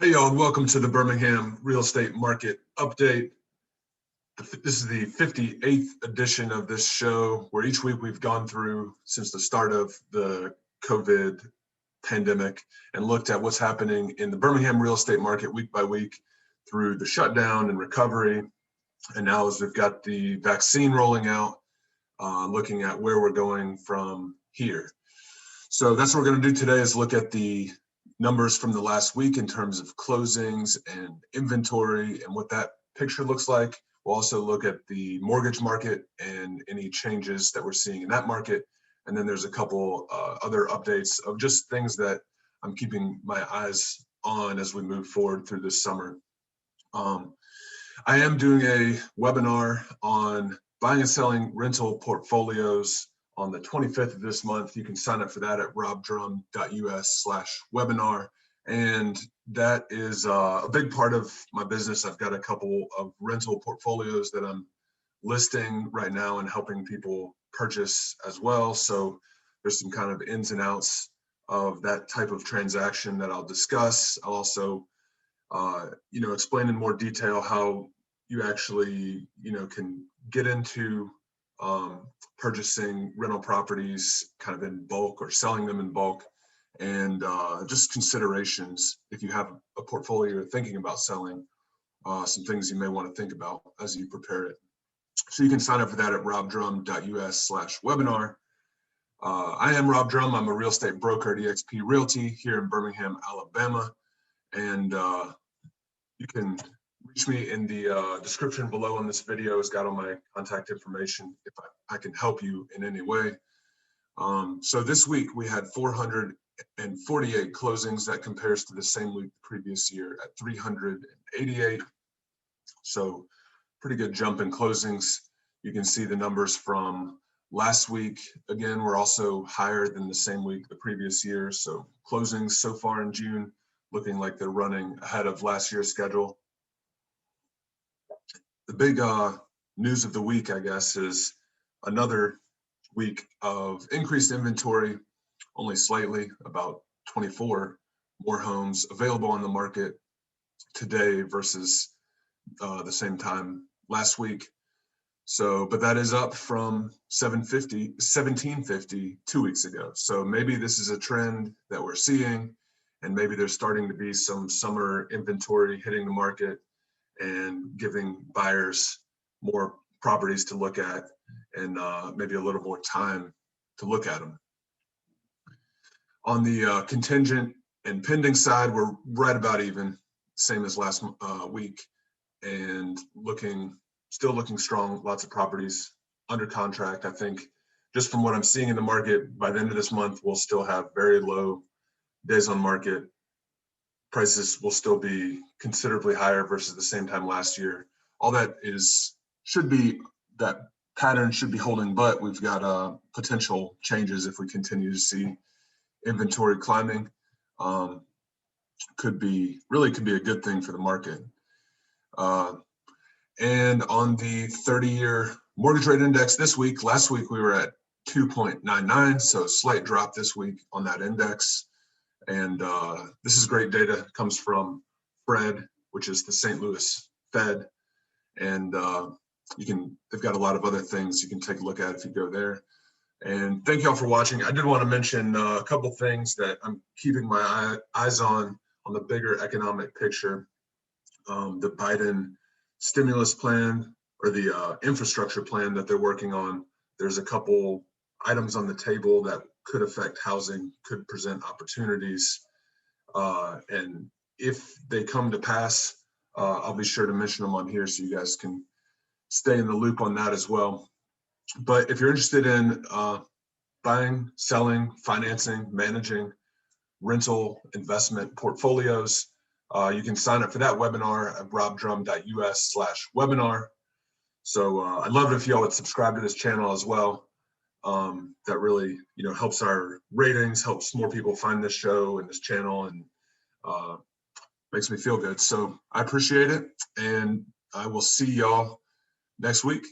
Hey y'all, and welcome to the Birmingham Real Estate Market Update. This is the 58th edition of this show, where each week we've gone through since the start of the COVID pandemic and looked at what's happening in the Birmingham real estate market week by week through the shutdown and recovery. And now as we've got the vaccine rolling out, looking at where we're going from here. So that's what we're going to do today, is look at the numbers from the last week in terms of closings and inventory and what that picture looks like. We'll also look at the mortgage market and any changes that we're seeing in that market. And then there's a couple other updates of just things that I'm keeping my eyes on as we move forward through this summer. I am doing a webinar on buying and selling rental portfolios on the 25th of this month. You can sign up for that at robert.h.drum/webinar. And that is a big part of my business. I've got a couple of rental portfolios that I'm listing right now and helping people purchase as well. So there's some kind of ins and outs of that type of transaction that I'll discuss. I'll also, explain in more detail how you actually, can get into purchasing rental properties kind of in bulk or selling them in bulk, and just considerations if you have a portfolio you're thinking about selling, some things you may want to think about as you prepare it. So you can sign up for that at robdrum.us/webinar. I am Rob Drum. I'm a real estate broker at eXp Realty here in Birmingham, Alabama. And you can reach me in the description below on this video. It's got all my contact information if I can help you in any way. So this week we had 448 closings. That compares to the same week the previous year at 388. So pretty good jump in closings. You can see the numbers from last week. Again, we're also higher than the same week the previous year. So closings so far in June looking like they're running ahead of last year's schedule. The big news of the week, I guess, is another week of increased inventory, only slightly, about 24 more homes available on the market today versus the same time last week. So, but that is up from 1750 2 weeks ago. So maybe this is a trend that we're seeing, and maybe there's starting to be some summer inventory hitting the market and giving buyers more properties to look at, and maybe a little more time to look at them. On the contingent and pending side, we're right about even, same as last week, and still looking strong. Lots of properties under contract. I think just from what I'm seeing in the market, by the end of this month, we'll still have very low days on market. Prices will still be considerably higher versus the same time last year. All that that pattern should be holding, but we've got potential changes if we continue to see inventory climbing. Could be a good thing for the market. And on the 30-year mortgage rate index this week, last week we were at 2.99, so a slight drop this week on that index. And this is great data. It comes from Fred, which is the St. Louis Fed. And they've got a lot of other things you can take a look at if you go there. And thank you all for watching. I did want to mention a couple things that I'm keeping my eyes on the bigger economic picture. The Biden stimulus plan, or the infrastructure plan that they're working on. There's a couple items on the table that could affect housing, could present opportunities. And if they come to pass, I'll be sure to mention them on here so you guys can stay in the loop on that as well. But if you're interested in buying, selling, financing, managing rental investment portfolios, you can sign up for that webinar at robdrum.us/webinar. So I'd love it if y'all would subscribe to this channel as well. That really, helps our ratings, helps more people find this show and this channel, and makes me feel good. So I appreciate it, and I will see y'all next week.